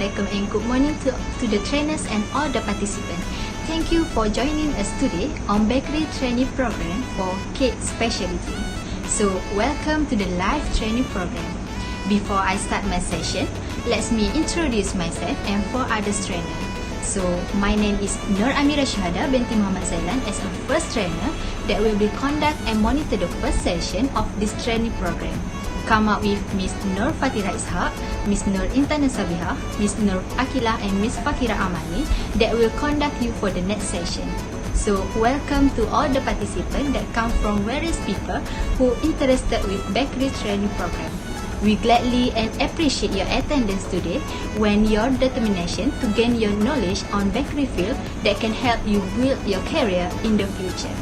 welcome and good morning to the trainers and all the participants. Thank you for joining us today on Bakery Training Program for Cake Specialty. So, welcome to the live training program. Before I start my session, let me introduce myself and 4 other trainers. So, my name is Nur Amira Syuhada binti Muhammad Zailan as a first trainer that will be conduct and monitor the first session of this training program. Come up with Miss Nur Fatira Ishaq, Miss Nur Intan Sabiha, Miss Nur Akilah and Miss Fakira Amani that will conduct you for the next session. So, welcome to all the participants that come from various people who interested with bakery training program. We gladly and appreciate your attendance today when your determination to gain your knowledge on bakery field that can help you build your career in the future.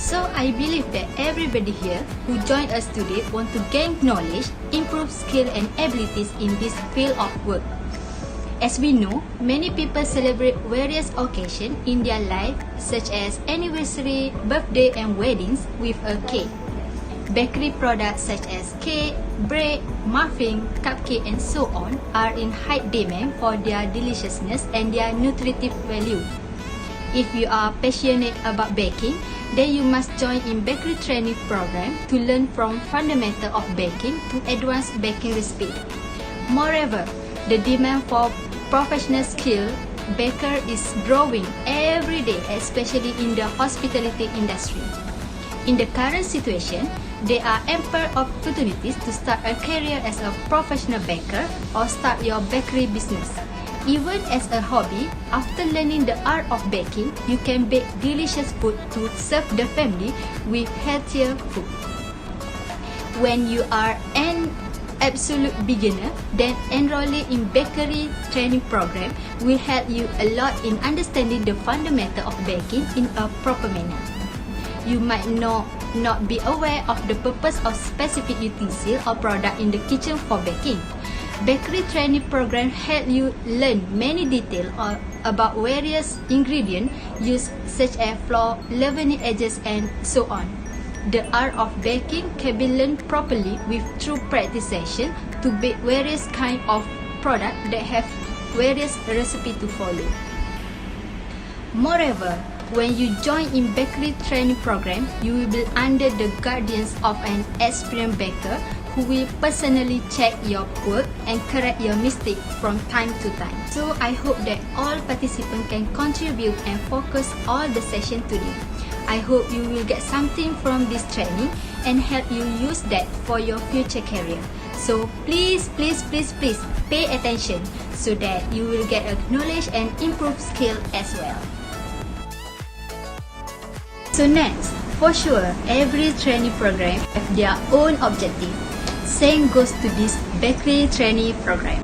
So, I believe that everybody here who joined us today want to gain knowledge, improve skill and abilities in this field of work. As we know, many people celebrate various occasions in their life such as anniversary, birthday and weddings with a cake. Bakery products such as cake, bread, muffin, cupcake and so on are in high demand for their deliciousness and their nutritive value. If you are passionate about baking, then you must join in bakery training program to learn from fundamental of baking to advanced baking recipe. Moreover, the demand for professional skill baker is growing every day, especially in the hospitality industry. In the current situation, there are ample opportunities to start a career as a professional baker or start your bakery business. Even as a hobby, after learning the art of baking, you can bake delicious food to serve the family with healthier food. When you are an absolute beginner, then enrolling in bakery training program will help you a lot in understanding the fundamental of baking in a proper manner. You might not be aware of the purpose of specific utensil or product in the kitchen for baking. Bakery training program help you learn many details about various ingredients used such as flour, leavening agents and so on. The art of baking can be learned properly with true practice session to bake various kind of product that have various recipes to follow. Moreover, when you join in bakery training program, you will be under the guidance of an experienced baker who will personally check your work and correct your mistake from time to time. So I hope that all participants can contribute and focus all the session today. I hope you will get something from this training and help you use that for your future career. So please pay attention so that you will get a knowledge and improve skill as well. So next, for sure, every training program have their own objective. Same goes to this bakery training program.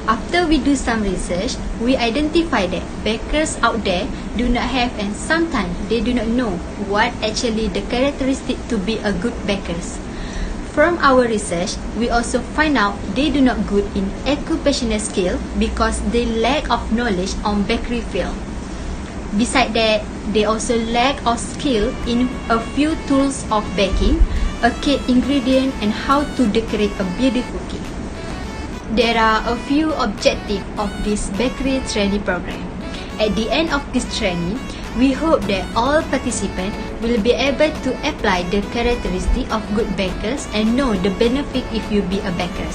After we do some research, we identify that bakers out there do not have and sometimes they do not know what actually the characteristic to be a good bakers. From our research, we also find out they do not good in occupational skill because they lack of knowledge on bakery field. Besides that, they also lack of skill in a few tools of baking, a cake ingredient and how to decorate a beautiful cake. There are a few objectives of this bakery training program. At the end of this training, we hope that all participants will be able to apply the characteristics of good bakers and know the benefit if you be a baker.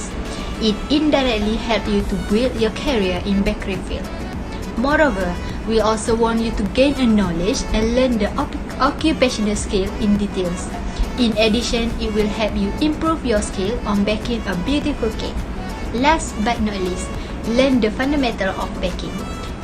It indirectly helps you to build your career in bakery field. Moreover, we also want you to gain a knowledge and learn the occupational skill in details. In addition, it will help you improve your skill on baking a beautiful cake. Last but not least, learn the fundamental of baking.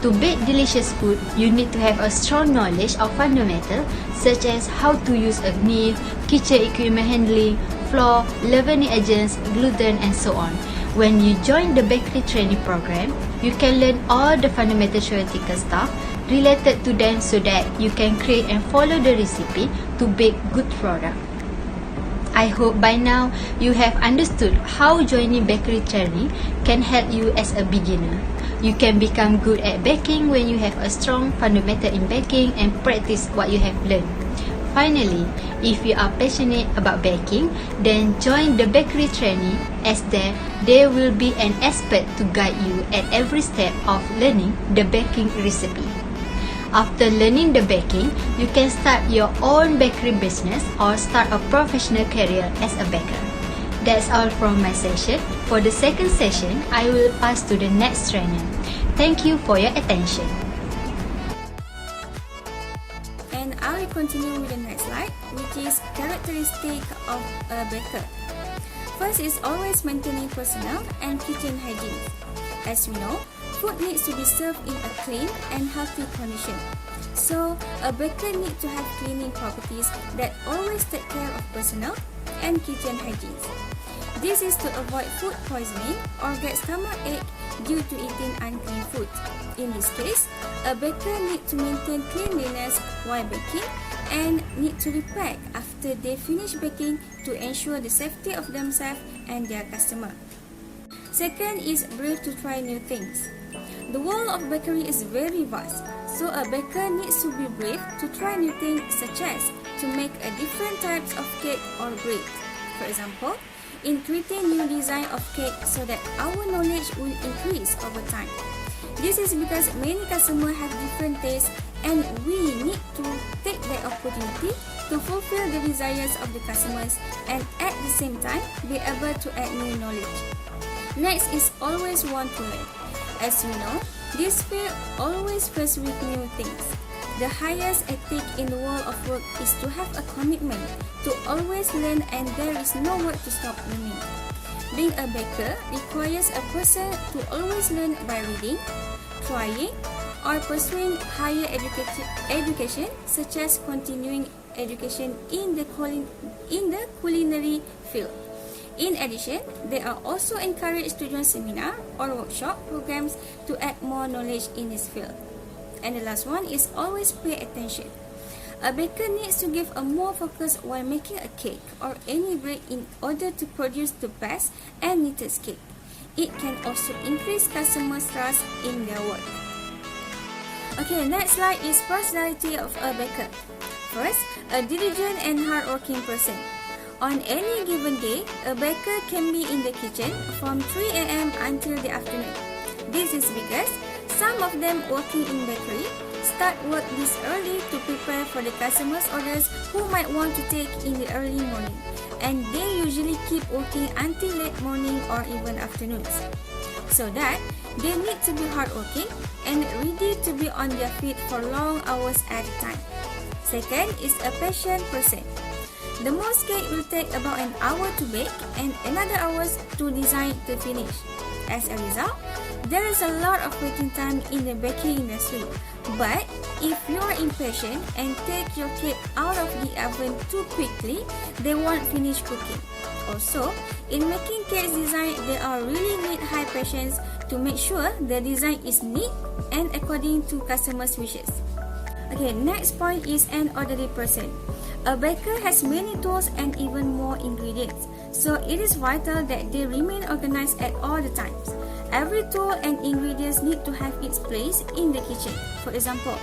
To bake delicious food, you need to have a strong knowledge of fundamentals such as how to use a knife, kitchen equipment handling, flour, leavening agents, gluten and so on. When you join the bakery training program, you can learn all the fundamental theoretical stuff related to them so that you can create and follow the recipe to bake good product. I hope by now you have understood how joining bakery training can help you as a beginner. You can become good at baking when you have a strong fundamental in baking and practice what you have learned. Finally, if you are passionate about baking, then join the bakery trainee, as there will be an expert to guide you at every step of learning the baking recipe. After learning the baking, you can start your own bakery business or start a professional career as a baker. That's all from my session. For the second session, I will pass to the next trainer. Thank you for your attention. And I will continue with the next slide, which is characteristic of a baker. First is always maintaining personal and kitchen hygiene. As we know, food needs to be served in a clean and healthy condition. So, a baker needs to have cleaning properties that always take care of personal and kitchen hygiene. This is to avoid food poisoning or get stomachache due to eating unclean food. In this case, a baker needs to maintain cleanliness while baking and need to repack after they finish baking to ensure the safety of themselves and their customer. Second is brave to try new things. The world of bakery is very vast, so a baker needs to be brave to try new things such as to make a different types of cake or bread. For example, in creating new design of cake so that our knowledge will increase over time. This is because many customers have different tastes and we need to take that opportunity to fulfill the desires of the customers and at the same time be able to add new knowledge. Next is always want to learn. As we know, this field always faced with new things. The highest ethic in the world of work is to have a commitment to always learn and there is no word to stop learning. Being a baker requires a person to always learn by reading, trying, or pursuing higher education such as continuing education in the culinary field. In addition, they are also encouraged to join seminar or workshop programs to add more knowledge in this field. And the last one is always pay attention. A baker needs to give a more focus while making a cake or any bread in order to produce the best and neatest cake. It can also increase customers' trust in their work. Okay, next slide is personality of a baker. First, a diligent and hardworking person. On any given day, a baker can be in the kitchen from 3 a.m. until the afternoon. This is because some of them working in bakery start work this early to prepare for the customers' orders who might want to take in the early morning, and they usually keep working until late morning or even afternoons. So that they need to be hardworking and ready to be on their feet for long hours at a time. Second is a patient person. The most cake will take about an hour to bake and another hours to design to finish. As a result, there is a lot of waiting time in the baking industry. But if you are impatient and take your cake out of the oven too quickly, they won't finish cooking. Also, in making cake design, they are really need high patience to make sure the design is neat and according to customers' wishes. Okay, next point is an orderly person. A baker has many tools and even more ingredients, so it is vital that they remain organized at all the times. Every tool and ingredients need to have its place in the kitchen. For example,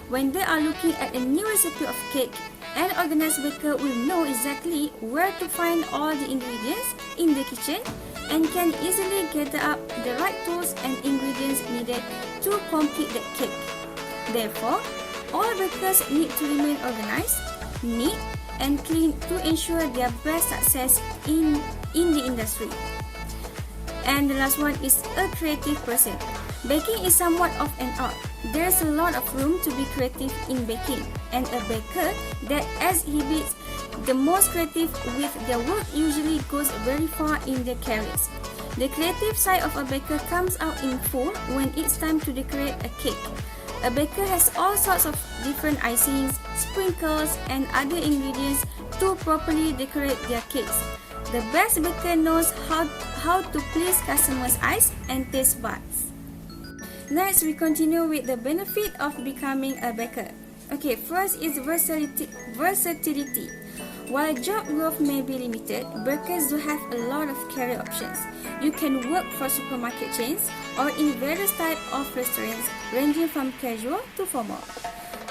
when they are looking at a new recipe of cake, an organized baker will know exactly where to find all the ingredients in the kitchen and can easily gather up the right tools and ingredients needed to complete the cake. Therefore, all bakers need to remain organized, neat, and clean to ensure their best success in the industry. And the last one is a creative person. Baking is somewhat of an art. There's a lot of room to be creative in baking, and a baker that exhibits the most creative with their work usually goes very far in their careers. The creative side of a baker comes out in full when it's time to decorate a cake. A baker has all sorts of different icings, sprinkles, and other ingredients to properly decorate their cakes. The best baker knows how to please customers' eyes and taste buds. Next, we continue with the benefit of becoming a baker. Okay, first is versatility. While job growth may be limited, bakers do have a lot of career options. You can work for supermarket chains or in various types of restaurants ranging from casual to formal.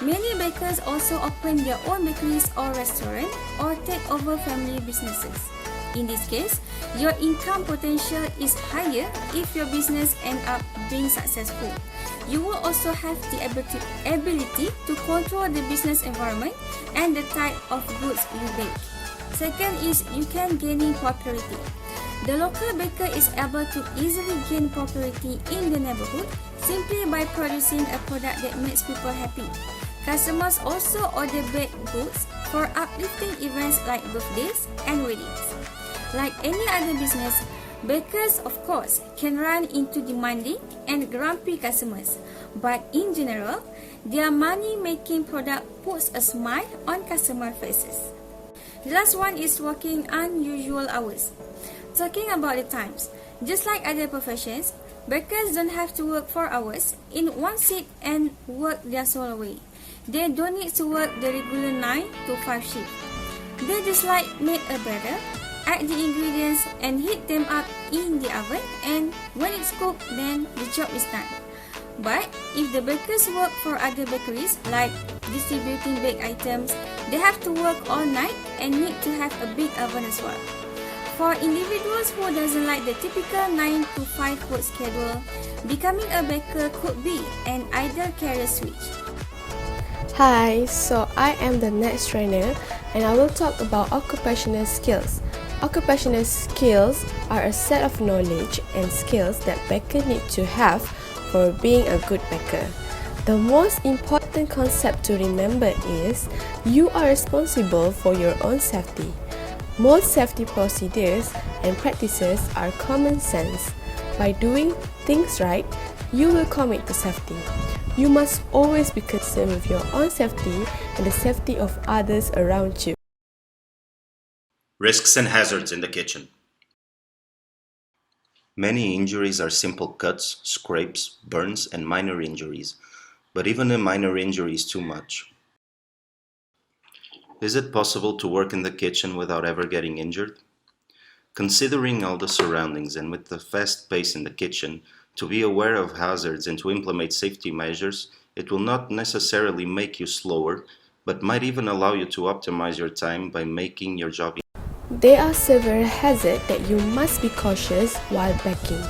Many bakers also open their own bakeries or restaurants or take over family businesses. In this case, your income potential is higher if your business ends up being successful. You will also have the ability to control the business environment and the type of goods you bake. Second is you can gain popularity. The local baker is able to easily gain popularity in the neighborhood simply by producing a product that makes people happy. Customers also order baked goods for uplifting events like birthdays and weddings. Like any other business, bakers, of course, can run into demanding and grumpy customers, but in general, their money-making product puts a smile on customer faces. The last one is working unusual hours. Talking about the times, just like other professions, bakers don't have to work 4 hours in one seat and work their soul away. They don't need to work the regular 9 to 5 shift. They just like make a batter, add the ingredients and heat them up in the oven, and when it's cooked, then the job is done. But if the bakers work for other bakeries like distributing baked items, they have to work all night and need to have a big oven as well. For individuals who doesn't like the typical 9 to 5 work schedule, becoming a baker could be an ideal career switch. Hi, so I am the next trainer and I will talk about occupational skills. Occupational skills are a set of knowledge and skills that bakers need to have for being a good baker. The most important concept to remember is you are responsible for your own safety. Most safety procedures and practices are common sense. By doing things right, you will commit to safety. You must always be concerned with your own safety and the safety of others around you. Risks and hazards in the kitchen. Many injuries are simple cuts, scrapes, burns, and minor injuries, but even a minor injury is too much. Is it possible to work in the kitchen without ever getting injured? Considering all the surroundings and with the fast pace in the kitchen, to be aware of hazards and to implement safety measures, it will not necessarily make you slower, but might even allow you to optimize your time by making your job easier. There are several hazards that you must be cautious while baking.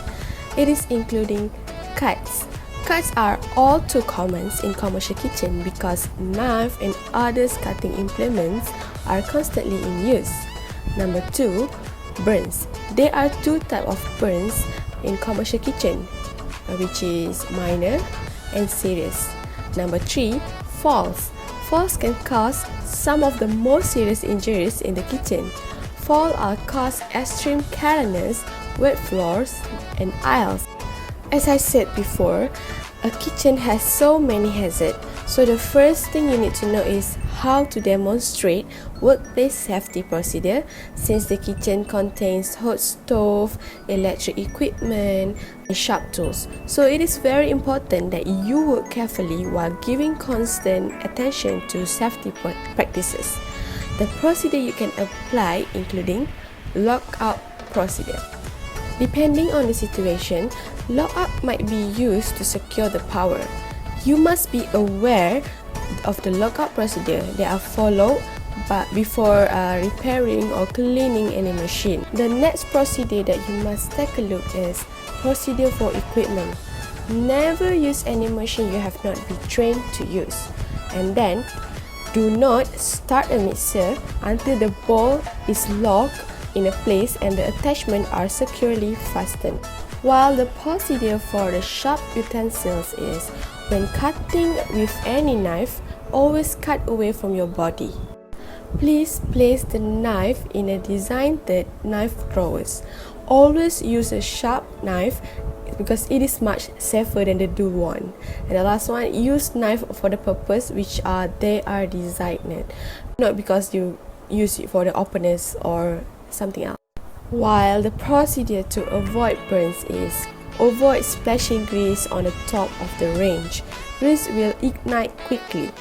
It is including cuts. Cuts are all too common in commercial kitchen because knife and other cutting implements are constantly in use. Number 2, burns. There are 2 types of burns in commercial kitchen, which is minor and serious. Number 3, falls. Falls can cause some of the most serious injuries in the kitchen. Falls are cause extreme carelessness, wet floors, and aisles. As I said before, a kitchen has so many hazards, so the first thing you need to know is how to demonstrate workplace safety procedure since the kitchen contains hot stove, electric equipment, and sharp tools. So it is very important that you work carefully while giving constant attention to safety practices. The procedure you can apply including lockout procedure. Depending on the situation, lockout might be used to secure the power. You must be aware of the lockout procedure that are followed before repairing or cleaning any machine. The next procedure that you must take a look is procedure for equipment. Never use any machine you have not been trained to use. And then, do not start a mixer until the bowl is locked in a place and the attachments are securely fastened. While the procedure for the sharp utensils is when cutting with any knife, always cut away from your body. Please place the knife in a designated knife drawers. Always use a sharp knife because it is much safer than the dull one. And the last one, use knife for the purpose which they are designed, not because you use it for the openness or something else. While the procedure to avoid burns is avoid splashing grease on the top of the range. Grease will ignite quickly.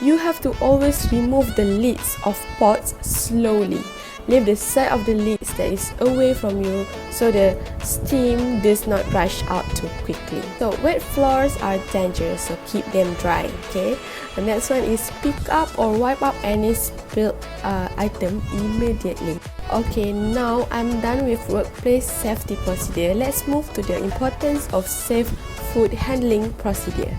You have to always remove the lids of pots slowly. Leave the side of the lids that is away from you so the steam does not rush out too quickly. So wet floors are dangerous, so keep them dry. Okay. The next one is pick up or wipe up any spilled item immediately. Okay, now I'm done with workplace safety procedure. Let's move to the importance of safe food handling procedure.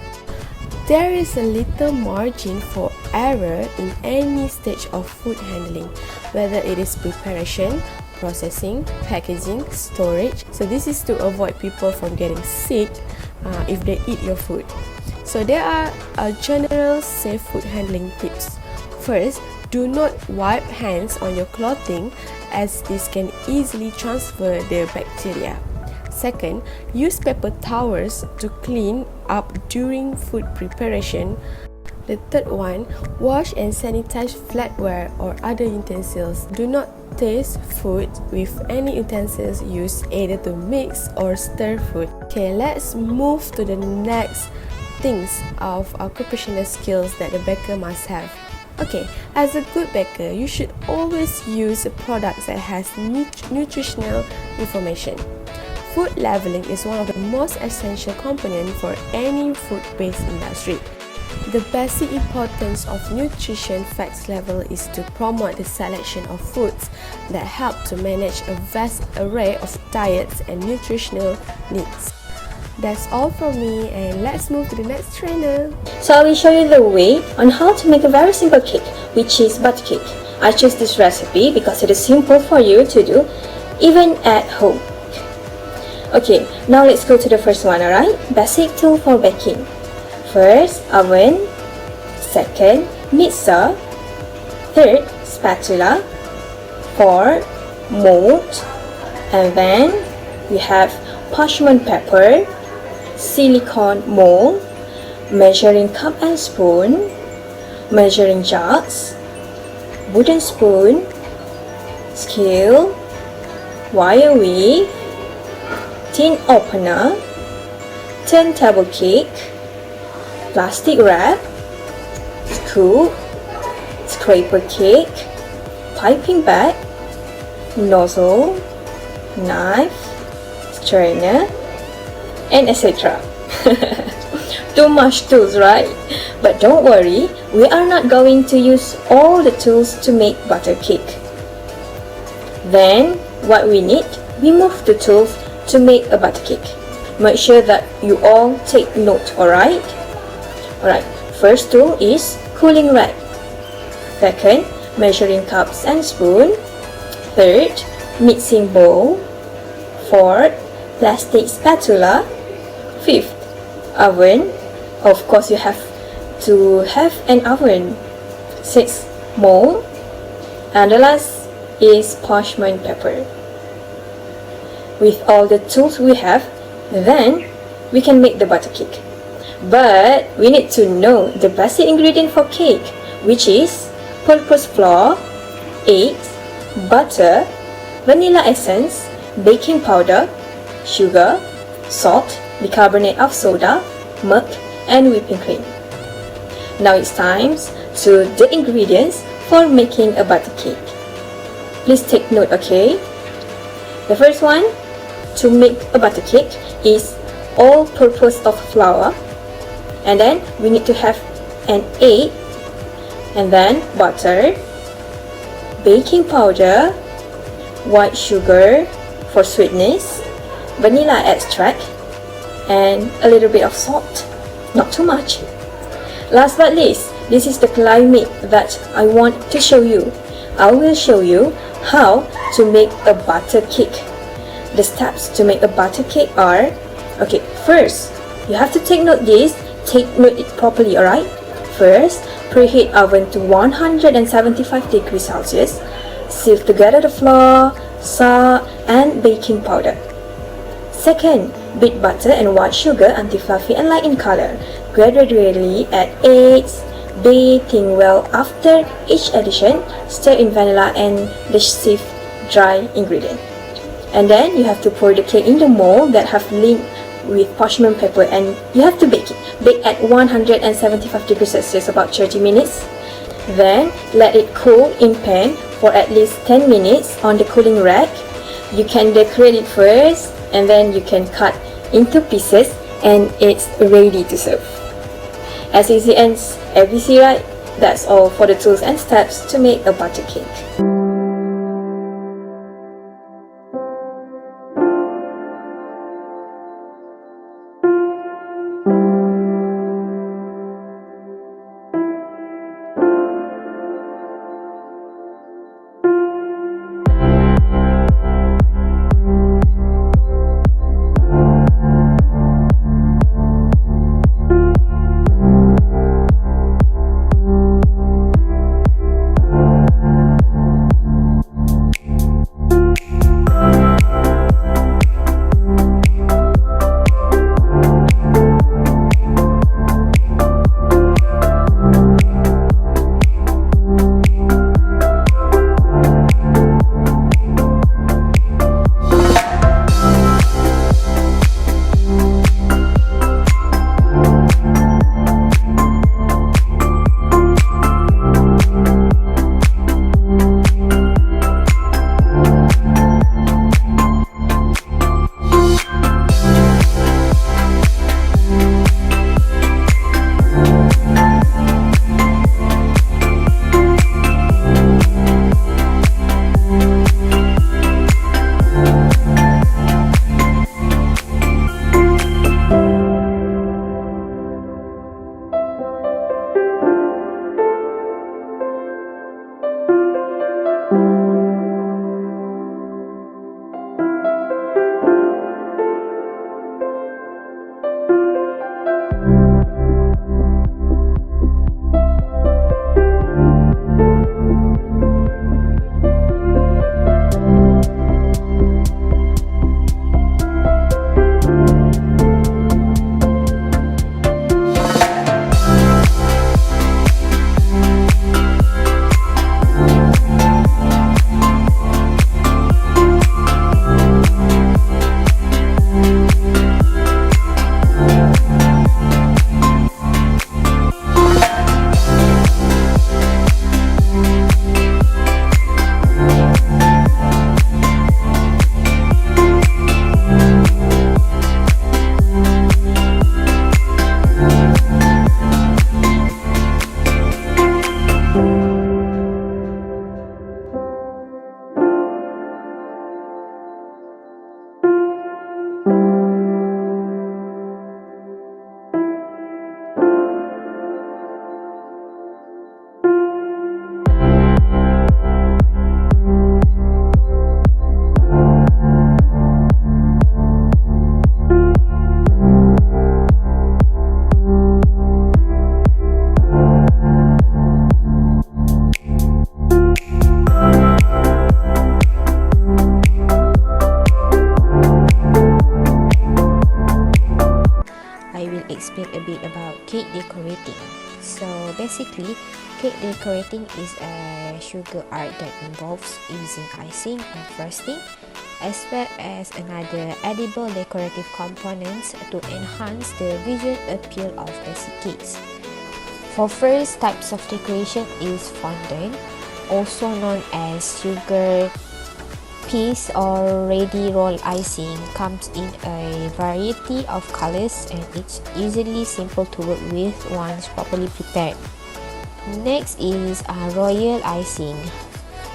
There is a little margin for error in any stage of food handling, whether it is preparation, processing, packaging, storage. So this is to avoid people from getting sick if they eat your food. So there are general safe food handling tips. First, do not wipe hands on your clothing as this can easily transfer the bacteria. Second, use paper towels to clean up during food preparation. The third one, wash and sanitize flatware or other utensils. Do not taste food with any utensils used either to mix or stir food. Okay, let's move to the next things of occupational skills that the baker must have. Okay, as a good baker, you should always use products that has nutritional information. Food labeling is one of the most essential components for any food-based industry. The basic importance of nutrition facts label is to promote the selection of foods that help to manage a vast array of diets and nutritional needs. That's all from me, and let's move to the next trainer. So I will show you the way on how to make a very simple cake, which is butter cake. I chose this recipe because it is simple for you to do even at home. Okay, now let's go to the first one, alright? Basic tool for baking. First, oven. Second, mixer. Third, spatula. Fourth, mold. And then we have parchment paper, silicone mold, measuring cup and spoon, measuring jugs, wooden spoon, scale, wire weave, tin opener, turntable cake, plastic wrap, scoop, scraper cake, piping bag, nozzle, knife, strainer, and etc. Too much tools, right? But don't worry, we are not going to use all the tools to make butter cake. Then, what we need, we move the tools to make a butter cake. Make sure that you all take note, alright? Alright, first tool is cooling rack. Second, measuring cups and spoon. Third, mixing bowl. Fourth, plastic spatula. Fifth, oven. Of course, you have to have an oven. Sixth, mold. And the last is parchment paper. With all the tools we have, then we can make the butter cake. But we need to know the basic ingredient for cake, which is purpose flour, eggs, butter, vanilla essence, baking powder, sugar, salt, bicarbonate of soda, milk, and whipping cream. Now it's time to the ingredients for making a butter cake. Please take note, okay? The first one to make a butter cake is all-purpose of flour, and then we need to have an egg, and then butter, baking powder, white sugar for sweetness, vanilla extract, and a little bit of salt, not too much. Last but least, this is the climate that I want to show you. I will show you how to make a butter cake. The steps to make a butter cake are, okay, first, you have to take note it properly, alright? First, preheat oven to 175 degrees Celsius. Sieve together the flour, salt, and baking powder. Second, beat butter and white sugar until fluffy and light in color. Gradually add eggs, beating well. After each addition, stir in vanilla and the sieved dry ingredient. And then you have to pour the cake in the mold that have linked with parchment paper, and you have to bake it. Bake at 175 degrees Celsius about 30 minutes. Then let it cool in pan for at least 10 minutes on the cooling rack. You can decorate it first and then you can cut into pieces and it's ready to serve. As easy as ABC, right? That's all for the tools and steps to make a butter cake. explain a bit about cake decorating. So basically, cake decorating is a sugar art that involves using icing and frosting, as well as another edible decorative components to enhance the visual appeal of basic cakes. For first types of decoration is fondant, also known as sugar piece or ready roll icing, comes in a variety of colors and it's usually simple to work with once properly prepared. Next is royal icing.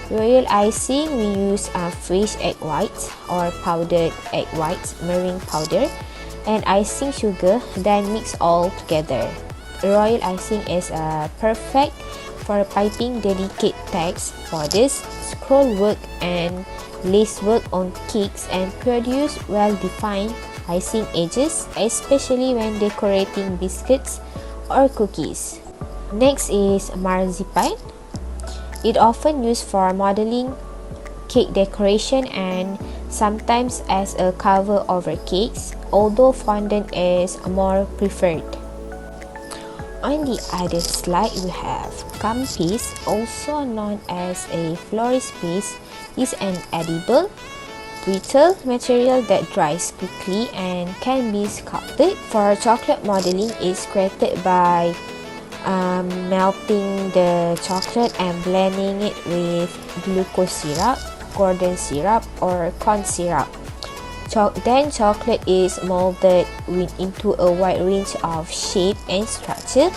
Royal icing, we use fresh egg whites or powdered egg whites, meringue powder, and icing sugar, then mix all together. Royal icing is perfect for piping delicate text, borders, scroll work, and lace work on cakes and produce well-defined icing edges, especially when decorating biscuits or cookies. Next is marzipan. It often used for modeling cake decoration and sometimes as a cover over cakes, although fondant is more preferred. On the other slide, we have gum paste, also known as a florist paste, is an edible, brittle material that dries quickly and can be sculpted. For chocolate modeling, is created by melting the chocolate and blending it with glucose syrup, Gordon syrup, or corn syrup. Then chocolate is molded into a wide range of shape and structure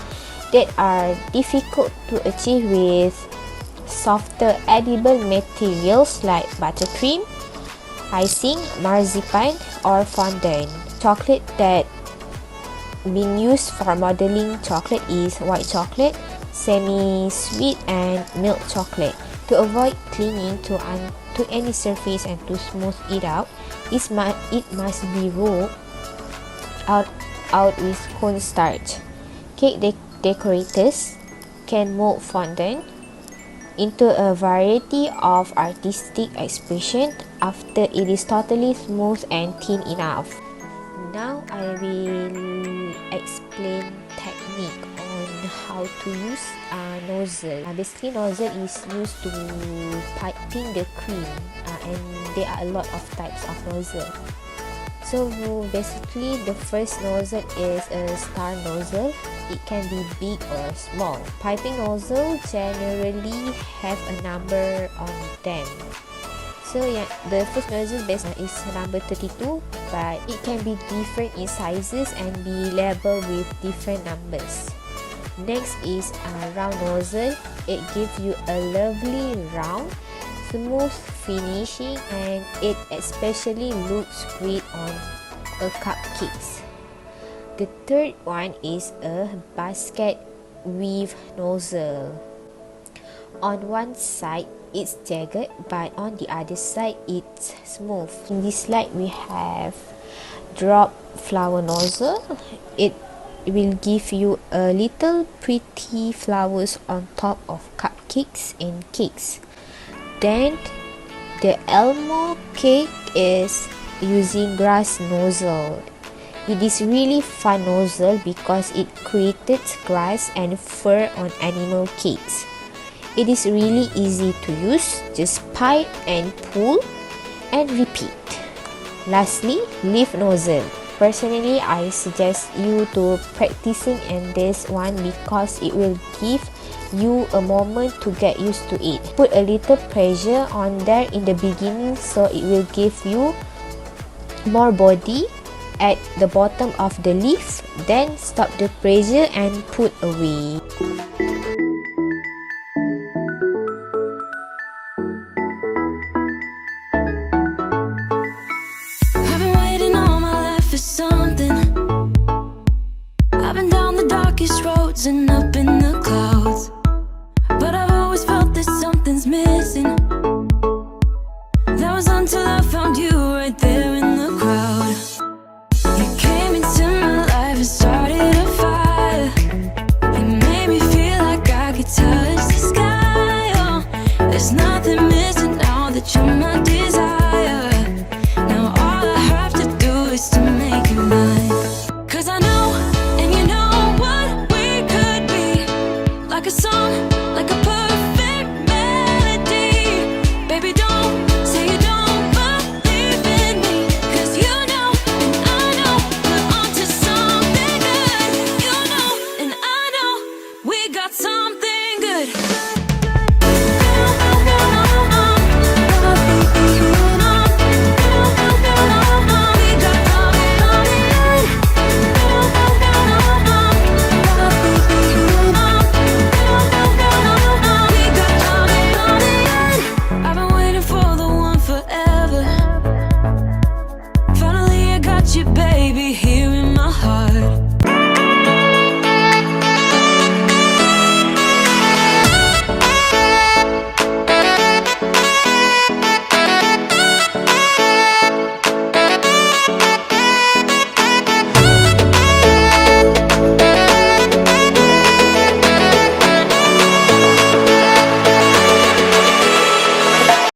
that are difficult to achieve with softer edible materials like buttercream, icing, marzipan, or fondant. Chocolate that being used for modeling chocolate is white chocolate, semi-sweet, and milk chocolate. To avoid clinging to any surface and to smooth it out, it must be rolled out with cornstarch. Cake decorators can mold fondant into a variety of artistic expression after it is totally smooth and thin enough. Now I will explain technique on how to use nozzle. Basically, nozzle is used to piping the cream, and there are a lot of types of nozzle. So basically, the first nozzle is a star nozzle. It can be big or small. Piping nozzle generally have a number on them. So yeah, the first nozzle is number 32, but it can be different in sizes and be labeled with different numbers. Next is a round nozzle. It gives you a lovely round, smooth finishing, and it especially looks great on a cupcakes. The third one is a basket weave nozzle. On one side it's jagged, but on the other side it's smooth. In this slide we have drop flower nozzle. It will give you a little pretty flowers on top of cupcakes and cakes. Then the Elmo cake is using grass nozzle. It is really fun nozzle because it created grass and fur on animal cakes. It is really easy to use. Just pipe and pull and repeat. Lastly, leaf nozzle. Personally, I suggest you to practicing in this one because it will give you a moment to get used to it. Put a little pressure on there in the beginning so it will give you more body at the bottom of the leaf. Then stop the pressure and put away. I've been waiting all my life for something. I've been down the darkest roads and up